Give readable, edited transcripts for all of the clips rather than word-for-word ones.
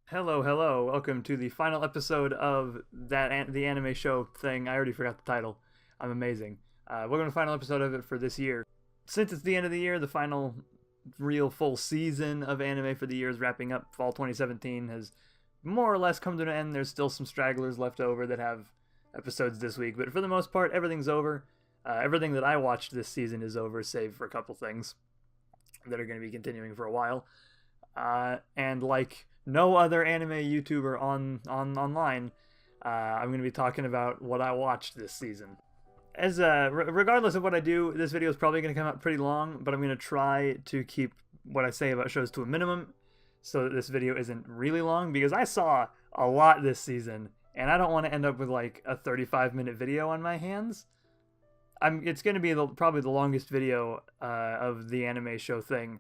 Hello, hello. Welcome to the final episode of the anime show thing. I already forgot the title. I'm amazing. Welcome to the final episode of it for this year. Since it's the end of the year, the final real full season of anime for the year is wrapping up. Fall 2017 has more or less come to an end. There's still some stragglers left over that have episodes this week, but for the most part, everything's over. Everything that I watched this season is over, save for a couple things that are going to be continuing for a while. And like no other anime YouTuber online, I'm going to be talking about what I watched this season. As regardless of what I do, this video is probably going to come out pretty long, but I'm going to try to keep what I say about shows to a minimum, so that this video isn't really long. Because I saw a lot this season, and I don't want to end up with like a 35-minute video on my hands. It's going to be probably the longest video of the anime show thing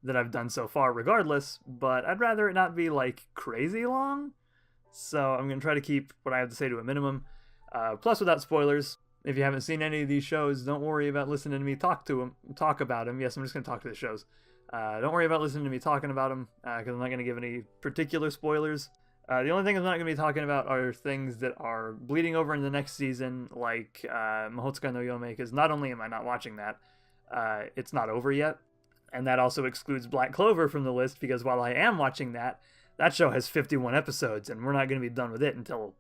that I've done so far, regardless, but I'd rather it not be like crazy long, so I'm gonna try to keep what I have to say to a minimum, plus without spoilers. If you haven't seen any of these shows, don't worry about listening to me talk about them. Yes, I'm just gonna talk to the shows. Don't worry about listening to me talking about them, because I'm not gonna give any particular spoilers. The only thing I'm not going to be talking about are things that are bleeding over into the next season, like Mahotsukai no Yome, because not only am I not watching that, it's not over yet. And that also excludes Black Clover from the list, because while I am watching that, that show has 51 episodes, and we're not going to be done with it until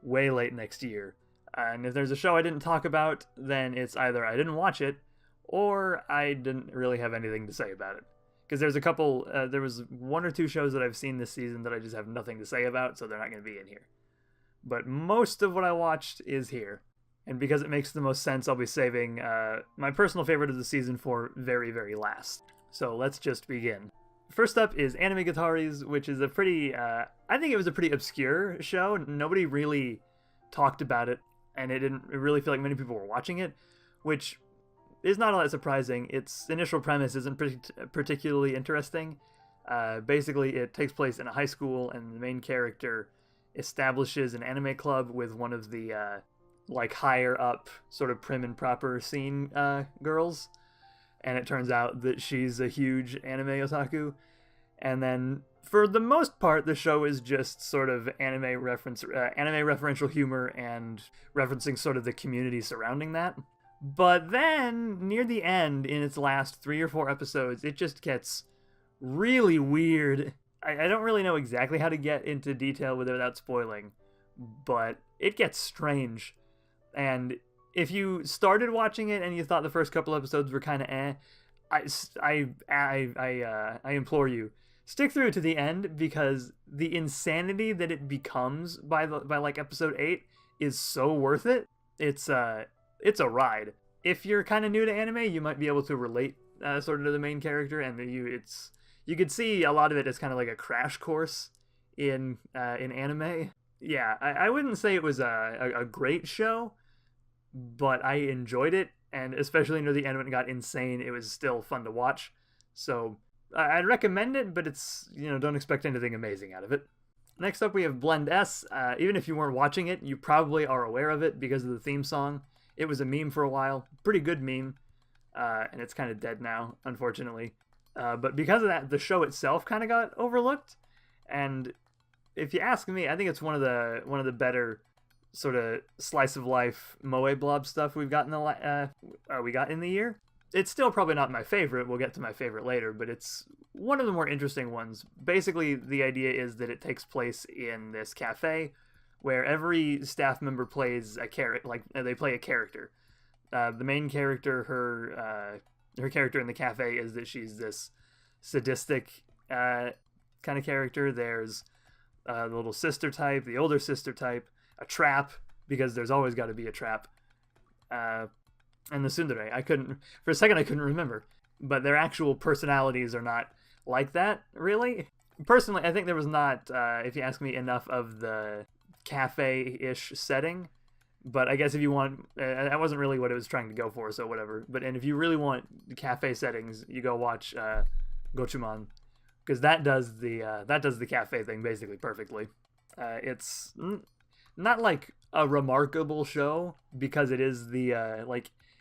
way late next year. And if there's a show I didn't talk about, then it's either I didn't watch it, or I didn't really have anything to say about it. Because there was one or two shows that I've seen this season that I just have nothing to say about, so they're not going to be in here. But most of what I watched is here. And because it makes the most sense, I'll be saving my personal favorite of the season for very, very last. So let's just begin. First up is Anime Guitaris, which is a pretty, I think it was a pretty obscure show. Nobody really talked about it, and it didn't really feel like many people were watching it, which is not all that surprising. Its initial premise isn't particularly interesting. Basically, it takes place in a high school, and the main character establishes an anime club with one of the like higher up, sort of prim and proper scene girls, and it turns out that she's a huge anime otaku. And then for the most part, the show is just sort of anime referential humor and referencing sort of the community surrounding that. But then near the end, in its last 3 or 4 episodes, it just gets really weird. I don't really know exactly how to get into detail with it without spoiling, but it gets strange. And if you started watching it and you thought the first couple episodes were kind of I implore you, stick through to the end, because the insanity that it becomes by like episode 8 is so worth it. It's a ride. If you're kind of new to anime, you might be able to relate sort of to the main character, and you could see a lot of it as kind of like a crash course in anime. Yeah, I wouldn't say it was a great show, but I enjoyed it, and especially near the end when it got insane, it was still fun to watch. So I'd recommend it, but it's, don't expect anything amazing out of it. Next up, we have Blend S. Even if you weren't watching it, you probably are aware of it because of the theme song. It was a meme for a while, pretty good meme, and it's kind of dead now, unfortunately. But because of that, the show itself kind of got overlooked, and if you ask me, I think it's one of the better sort of slice of life moe blob stuff we got in the year. It's still probably not my favorite. We'll get to my favorite later, but it's one of the more interesting ones. Basically, the idea is that it takes place in this cafe where every staff member plays a character, like they play a character. The main character, her character in the cafe is that she's this sadistic kind of character. There's the little sister type, the older sister type, a trap, because there's always got to be a trap, and the tsundere. For a second I couldn't remember, but their actual personalities are not like that, really. Personally, I think there was not, if you ask me, enough of the cafe-ish setting, but I guess if you want, that wasn't really what it was trying to go for, so whatever. And if you really want the cafe settings, you go watch Gochuman, because that does the cafe thing basically perfectly. It's not like a remarkable show, because it is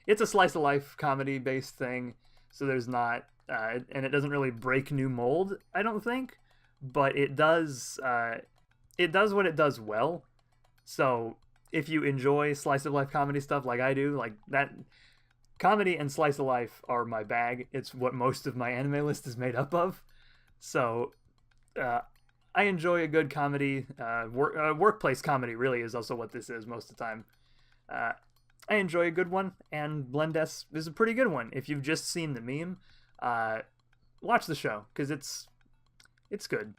it's a slice of life comedy based thing, so there's not and it doesn't really break new mold, I don't think, but it does what it does well. So if you enjoy slice of life comedy stuff like I do, like that, comedy and slice of life are my bag. It's what most of my anime list is made up of. So uh, I enjoy a good comedy. Workplace comedy really is also what this is most of the time. Uh, I enjoy a good one, and Blendes is a pretty good one. If you've just seen the meme, watch the show because it's good.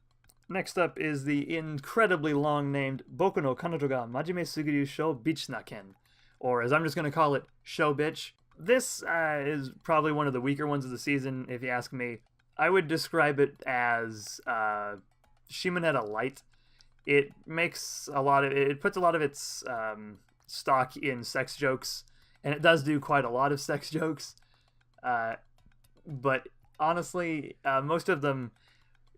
Next up is the incredibly long named Boku no Kanojo ga Majime Sugiru Shou Bitch Naken, or as I'm just going to call it, Show Bitch. This is probably one of the weaker ones of the season, if you ask me. I would describe it as Shimonetta light. It puts a lot of its stock in sex jokes, and it does do quite a lot of sex jokes. But honestly, most of them,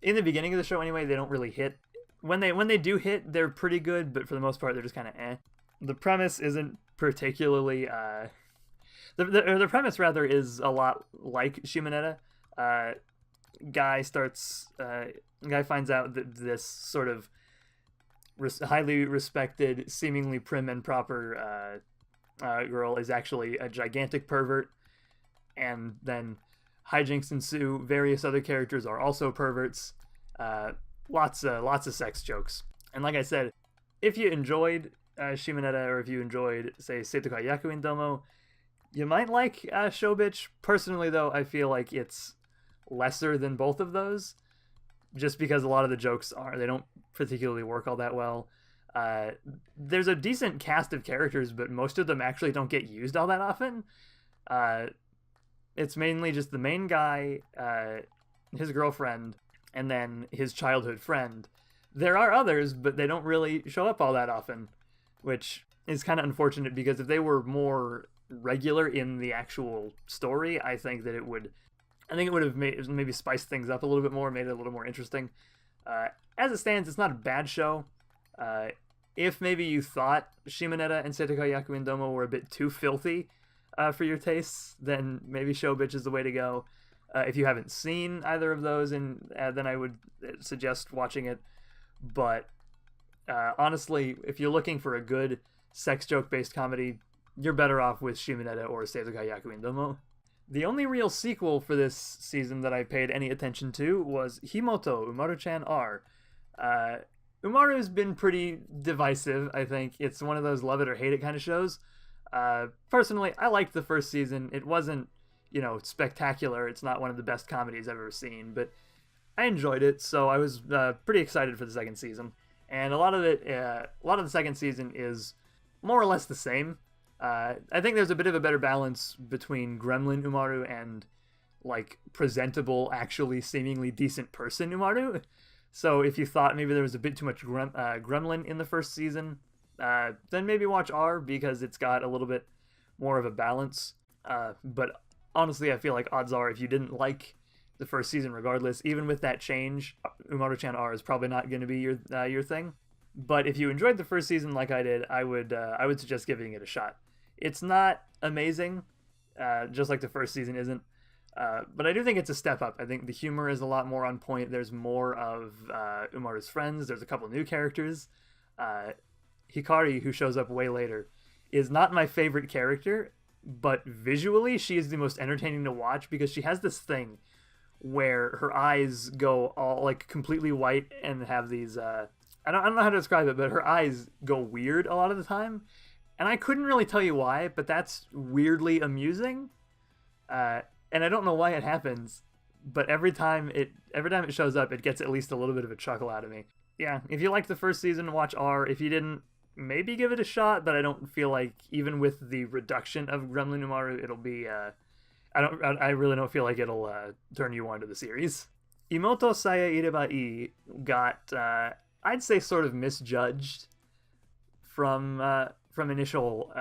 in the beginning of the show anyway, they don't really hit. When they do hit, they're pretty good, but for the most part, they're just kind of eh. The premise isn't particularly the premise rather is a lot like Shimonetta. Guy finds out that this sort of highly respected, seemingly prim and proper girl is actually a gigantic pervert, and then hijinks ensue. Various other characters are also perverts. Lots of sex jokes. And like I said, if you enjoyed Shimonetta, or if you enjoyed, say, Seitokai Yakuin Domo, you might like Showbitch. Personally, though, I feel like it's lesser than both of those, just because a lot of the jokes they don't particularly work all that well. There's a decent cast of characters, but most of them actually don't get used all that often. It's mainly just the main guy, his girlfriend, and then his childhood friend. There are others, but they don't really show up all that often, which is kind of unfortunate, because if they were more regular in the actual story, I think it would have maybe spiced things up a little bit more, made it a little more interesting. As it stands, it's not a bad show. If maybe you thought Shimonetta and Seitokai Yakuin Domo were a bit too filthy for your tastes, then maybe Show Bitch is the way to go. If you haven't seen either of those, then I would suggest watching it. But honestly, if you're looking for a good sex joke-based comedy, you're better off with Shimonetta or Seitokai Yakuin Domo. The only real sequel for this season that I paid any attention to was Himoto Umaru-chan R. Umaru's been pretty divisive, I think. It's one of those love it or hate it kind of shows. Personally, I liked the first season. It wasn't, spectacular. It's not one of the best comedies I've ever seen, but I enjoyed it, so I was pretty excited for the second season. And a lot of the second season is more or less the same. I think there's a bit of a better balance between Gremlin Umaru and, presentable, actually seemingly decent person Umaru. So if you thought maybe there was a bit too much Gremlin in the first season, then maybe watch R, because it's got a little bit more of a balance. But honestly, I feel like odds are, if you didn't like the first season regardless, even with that change, Umaru-chan R is probably not going to be your thing. But if you enjoyed the first season like I did, I would suggest giving it a shot. It's not amazing, just like the first season isn't, but I do think it's a step up. I think the humor is a lot more on point. There's more of Umaru's friends. There's a couple new characters. Hikari, who shows up way later, is not my favorite character, but visually she is the most entertaining to watch, because she has this thing where her eyes go all completely white and have these I don't know how to describe it, but her eyes go weird a lot of the time. And I couldn't really tell you why, but that's weirdly amusing. And I don't know why it happens, but every time it shows up, it gets at least a little bit of a chuckle out of me. Yeah, if you liked the first season, watch R. If you didn't, maybe give it a shot, but I don't feel like, even with the reduction of Gremlin Umaru, it'll be I really don't feel like it'll turn you on to the series. Imoto Saya Ireba I got I'd say sort of misjudged from initial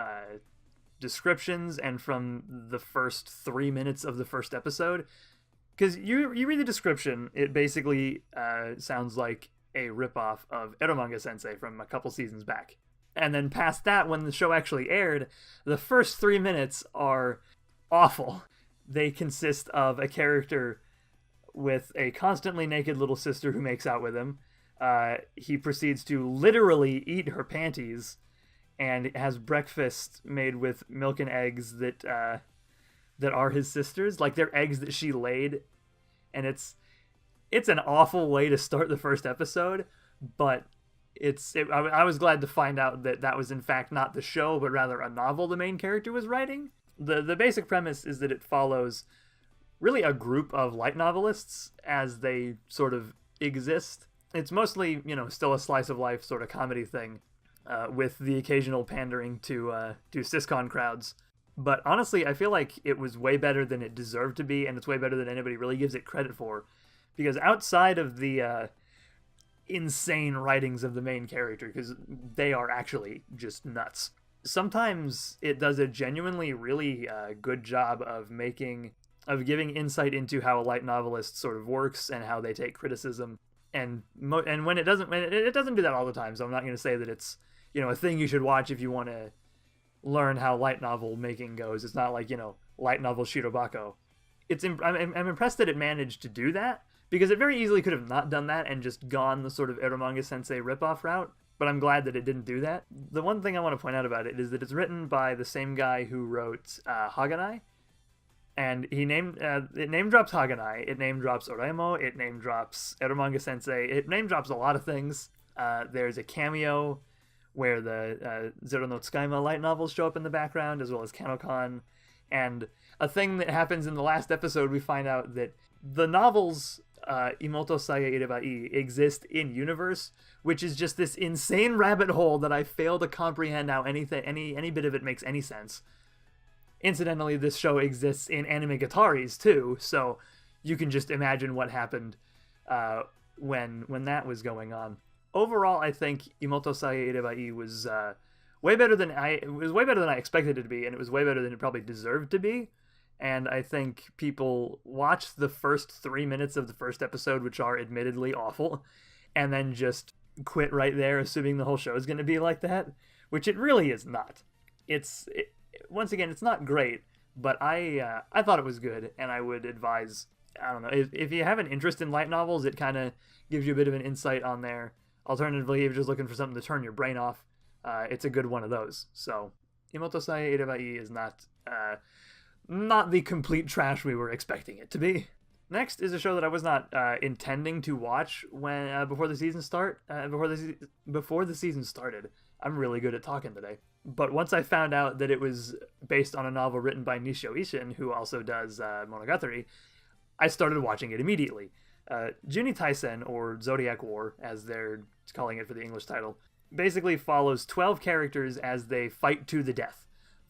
descriptions and from the first 3 minutes of the first episode, because you read the description, it basically sounds like a ripoff of Eromanga Sensei from a couple seasons back, and then past that, when the show actually aired, the first 3 minutes are awful. They consist of a character with a constantly naked little sister who makes out with him. He proceeds to literally eat her panties and has breakfast made with milk and eggs that are his sister's. Like, they're eggs that she laid. And it's an awful way to start the first episode, but I was glad to find out that was in fact not the show, but rather a novel the main character was writing. The basic premise is that it follows really a group of light novelists as they sort of exist. It's mostly, still a slice of life sort of comedy thing, with the occasional pandering to siscon crowds. But honestly, I feel like it was way better than it deserved to be, and it's way better than anybody really gives it credit for. Because outside of the insane writings of the main character, because they are actually just nuts, sometimes it does a genuinely really good job of giving insight into how a light novelist sort of works and how they take criticism. And when it doesn't do that all the time, so I'm not going to say that it's a thing you should watch if you want to learn how light novel making goes. It's not like light novel Shirobako. I'm impressed that it managed to do that, because it very easily could have not done that and just gone the sort of Eromanga Sensei ripoff route. But I'm glad that it didn't do that. The one thing I want to point out about it is that it's written by the same guy who wrote Haganai. And it name drops Haganai, it name drops Oraimo, it name drops Eromanga Sensei, it name drops a lot of things. There's a cameo where the Zero no Tsukaima light novels show up in the background, as well as Kanokon. And a thing that happens in the last episode, we find out that the novels Imoto Saya Irebai exist in universe, which is just this insane rabbit hole that I fail to comprehend how any bit of it makes any sense. Incidentally, this show exists in anime Gataris too, so you can just imagine what happened when that was going on. Overall, I think Imoto Saya Irebai was way better than I expected it to be, and it was way better than it probably deserved to be. And I think people watch the first 3 minutes of the first episode, which are admittedly awful, and then just quit right there, assuming the whole show is going to be like that, which it really is not. Once again, it's not great, but I thought it was good, and I would advise, I don't know, if you have an interest in light novels, it kind of gives you a bit of an insight on there. Alternatively, if you're just looking for something to turn your brain off, it's a good one of those. So, Imoto Saya Irebai is not the complete trash we were expecting it to be. Next is a show that I was not intending to watch before the season started. I'm really good at talking today. But once I found out that it was based on a novel written by Nishio Ishin, who also does Monogatari, I started watching it immediately. Juni Taisen, or Zodiac War, as they're calling it for the English title, basically follows 12 characters as they fight to the death.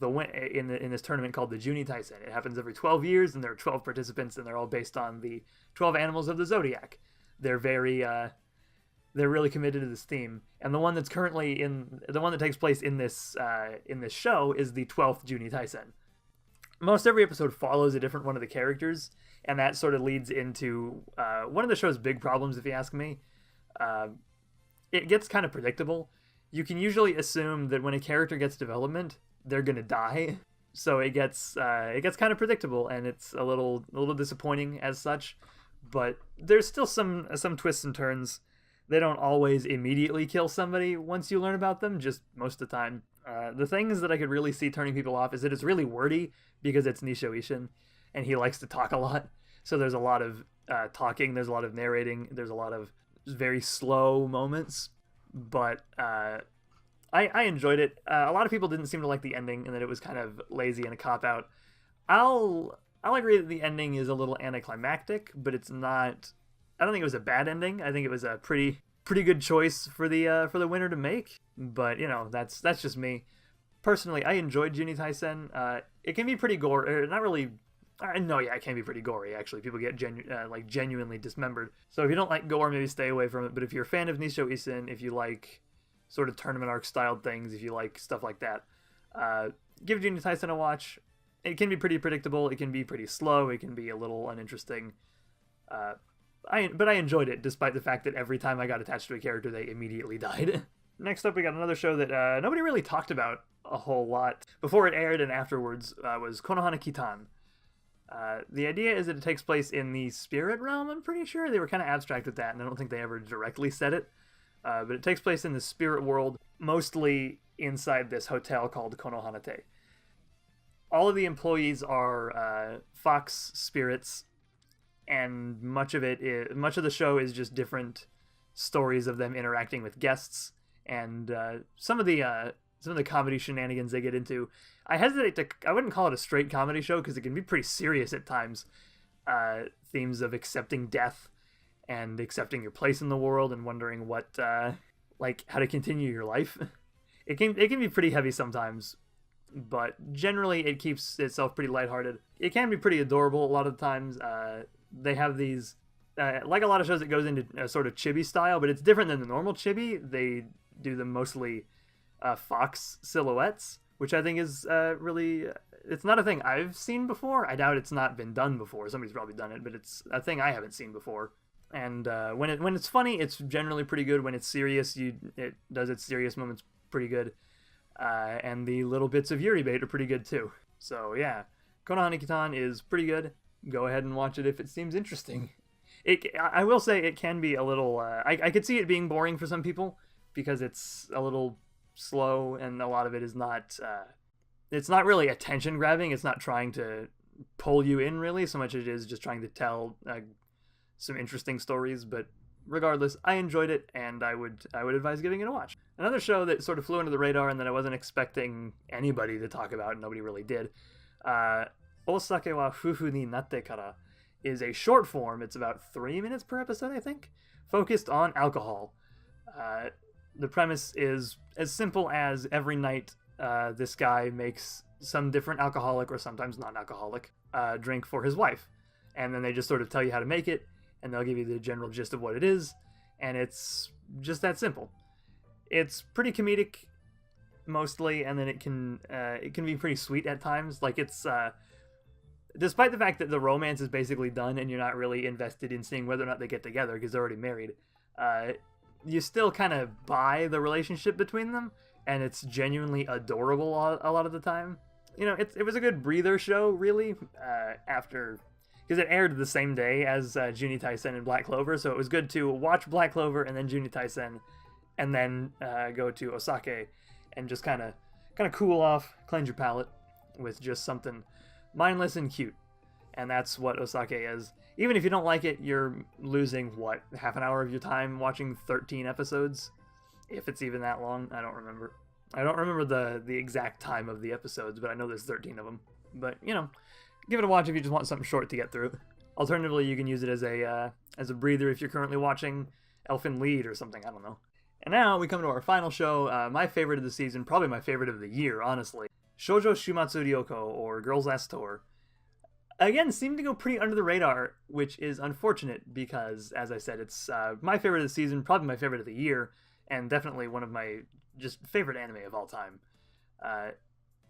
In this tournament called the Juni Taisen. It happens every 12 years, and there are 12 participants, and they're all based on the 12 animals of the zodiac. They're really committed to this theme. And the one that takes place in this show is the 12th Juni Taisen. Most every episode follows a different one of the characters, and that sort of leads into one of the show's big problems, if you ask me. It gets kind of predictable. You can usually assume that when a character gets development, they're gonna die, so it gets kind of predictable, and it's a little disappointing as such. But there's still some twists and turns. They don't always immediately kill somebody once you learn about them, just most of the time. The things that I could really see turning people off is that it's really wordy, because it's Nishio Ishin, and he likes to talk a lot. So there's a lot of talking, there's a lot of narrating, there's a lot of very slow moments, but I enjoyed it. A lot of people didn't seem to like the ending, and that it was kind of lazy and a cop-out. I'll agree that the ending is a little anticlimactic, but it's not. I don't think it was a bad ending. I think it was a pretty good choice for the winner to make. But that's just me. Personally, I enjoyed Juni Taisen. It can be pretty gory. Not really. No, yeah, it can be pretty gory. Actually, people get genuinely dismembered. So if you don't like gore, maybe stay away from it. But if you're a fan of Nishio Ishin, if you like sort of tournament arc styled things, if you like stuff like that, give Juni Taisen a watch. It can be pretty predictable, it can be pretty slow, it can be a little uninteresting, but I enjoyed it, despite the fact that every time I got attached to a character, they immediately died. Next up, we got another show that nobody really talked about a whole lot before it aired and afterwards, was Konohana Kitan. The idea is that it takes place in the spirit realm. I'm pretty sure they were kind of abstract with that, and I don't think they ever directly said it. But it takes place in the spirit world, mostly inside this hotel called Konohanate. All of the employees are fox spirits, and much of the show is just different stories of them interacting with guests, and some of the comedy shenanigans they get into. I wouldn't call it a straight comedy show because it can be pretty serious at times. Themes of accepting death and accepting your place in the world and wondering what how to continue your life. It can be pretty heavy sometimes, but generally it keeps itself pretty lighthearted. It can be pretty adorable a lot of the times. They have these like a lot of shows, it goes into a sort of chibi style, but it's different than the normal chibi. They do them mostly fox silhouettes, which I think is really... It's not a thing I've seen before. I doubt it's not been done before. Somebody's probably done it, but it's a thing I haven't seen before. And when it's funny, it's generally pretty good. When it's serious, it does its serious moments pretty good. And the little bits of Yuri bait are pretty good too. So yeah, Konohana-kitan is pretty good. Go ahead and watch it if it seems interesting. I will say it can be a little... I could see it being boring for some people because it's a little slow and a lot of it is not... it's not really attention grabbing. It's not trying to pull you in really so much as it is just trying to tell some interesting stories. But regardless, I enjoyed it and I would advise giving it a watch. Another show that sort of flew under the radar and that I wasn't expecting anybody to talk about, and nobody really did, Osake wa Fufu ni Natte Kara, is a short form. It's about 3 minutes per episode, I think, focused on alcohol. The premise is as simple as every night this guy makes some different alcoholic or sometimes non-alcoholic drink for his wife. And then they just sort of tell you how to make it, and they'll give you the general gist of what it is, and it's just that simple. It's pretty comedic mostly, and then it can be pretty sweet at times. Like it's despite the fact that the romance is basically done and you're not really invested in seeing whether or not they get together because they're already married, you still kind of buy the relationship between them, and it's genuinely adorable a lot of the time. You know, it was a good breather show, really, because it aired the same day as Juni Taisen and Black Clover, so it was good to watch Black Clover and then Juni Taisen, and then go to Osake and just kind of cool off, cleanse your palate with just something mindless and cute. And that's what Osake is. Even if you don't like it, you're losing, half an hour of your time watching 13 episodes? If it's even that long, I don't remember. I don't remember the exact time of the episodes, but I know there's 13 of them. But, you know, give it a watch if you just want something short to get through. Alternatively, you can use it as a breather if you're currently watching Elfen Lied or something, I don't know. And now we come to our final show, my favorite of the season, probably my favorite of the year, honestly. Shoujo Shumatsu Ryoko, or Girls Last Tour. Again, seemed to go pretty under the radar, which is unfortunate because, as I said, it's my favorite of the season, probably my favorite of the year, and definitely one of my just favorite anime of all time.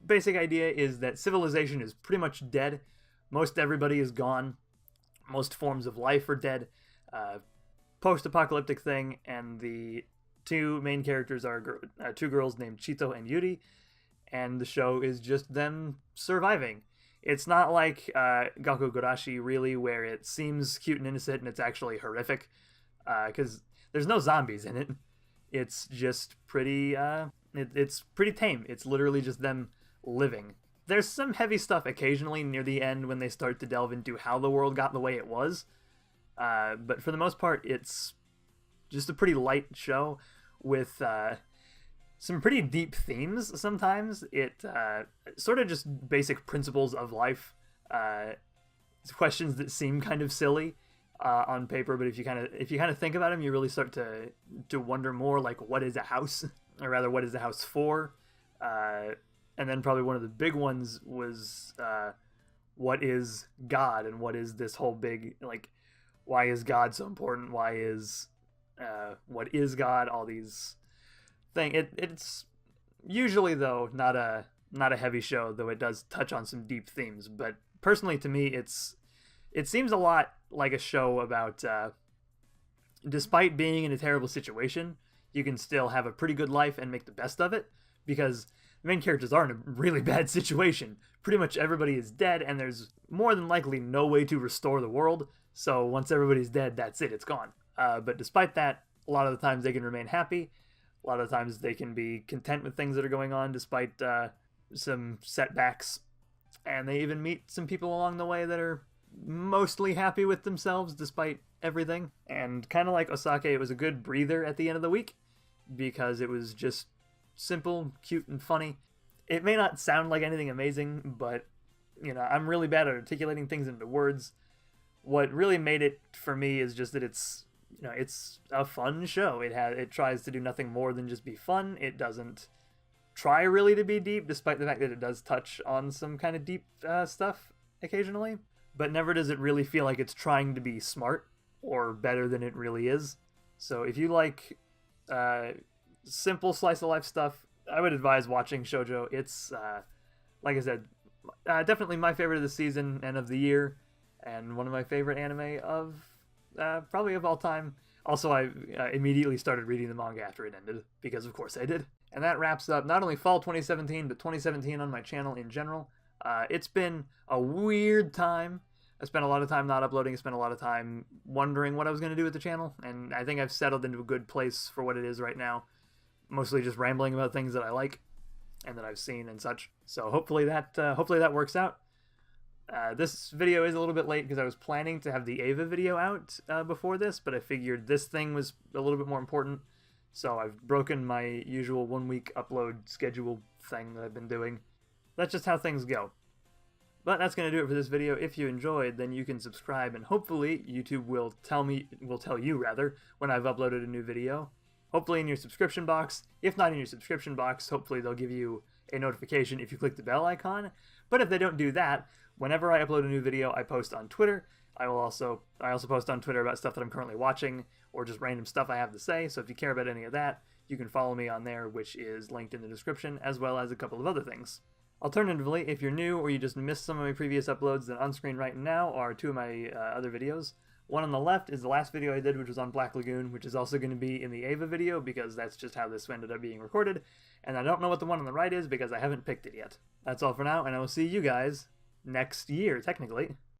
Basic idea is that civilization is pretty much dead. Most everybody is gone. Most forms of life are dead. Post-apocalyptic thing, and the two main characters are two girls named Chito and Yuri, and the show is just them surviving. It's not like Gaku Gurashi, really, where it seems cute and innocent and it's actually horrific, because there's no zombies in it. It's just pretty, it's pretty tame. It's literally just them living. There's some heavy stuff occasionally near the end when they start to delve into how the world got the way it was, but for the most part, it's just a pretty light show with some pretty deep themes sometimes. It sort of just basic principles of life, questions that seem kind of silly on paper, but if you kind of think about them, you really start to wonder more, like, what is a house, or rather, what is a house for? And then probably one of the big ones was what is God, and what is this whole big, like, why is God so important? Why is what is God? All these things. It's usually, though, not a heavy show, though it does touch on some deep themes. But personally, to me, it seems a lot like a show about despite being in a terrible situation, you can still have a pretty good life and make the best of it, because the main characters are in a really bad situation. Pretty much everybody is dead, and there's more than likely no way to restore the world. So once everybody's dead, that's it, it's gone. But despite that, a lot of the times they can remain happy. A lot of the times they can be content with things that are going on despite some setbacks. And they even meet some people along the way that are mostly happy with themselves despite everything. And kind of like Osake, it was a good breather at the end of the week because it was just simple, cute, and funny. It may not sound like anything amazing, but you know, I'm really bad at articulating things into words. What really made it for me is just that it's, you know, it's a fun show. It tries to do nothing more than just be fun. It doesn't try really to be deep, despite the fact that it does touch on some kind of deep stuff occasionally. But never does it really feel like it's trying to be smart or better than it really is. So if you like simple slice of life stuff, I would advise watching shoujo. It's like I said, definitely my favorite of the season and of the year, and one of my favorite anime of probably of all time. Also, I immediately started reading the manga after it ended, because of course I did. And that wraps up not only fall 2017, but 2017 on my channel in general. It's been a weird time. I spent a lot of time not uploading. I spent a lot of time wondering what I was going to do with the channel, and I think I've settled into a good place for what it is right now. Mostly just rambling about things that I like and that I've seen and such. So hopefully that works out. This video is a little bit late because I was planning to have the Ava video out before this, but I figured this thing was a little bit more important. So I've broken my usual 1 week upload schedule thing that I've been doing. That's just how things go. But that's going to do it for this video. If you enjoyed, then you can subscribe, and hopefully YouTube will tell you rather, when I've uploaded a new video. Hopefully in your subscription box. If not in your subscription box, hopefully they'll give you a notification if you click the bell icon. But if they don't do that, whenever I upload a new video, I post on Twitter. I also post on Twitter about stuff that I'm currently watching, or just random stuff I have to say. So if you care about any of that, you can follow me on there, which is linked in the description, as well as a couple of other things. Alternatively, if you're new or you just missed some of my previous uploads, then on screen right now are two of my other videos. One on the left is the last video I did, which was on Black Lagoon, which is also going to be in the Ava video, because that's just how this ended up being recorded. And I don't know what the one on the right is, because I haven't picked it yet. That's all for now, and I will see you guys next year, technically.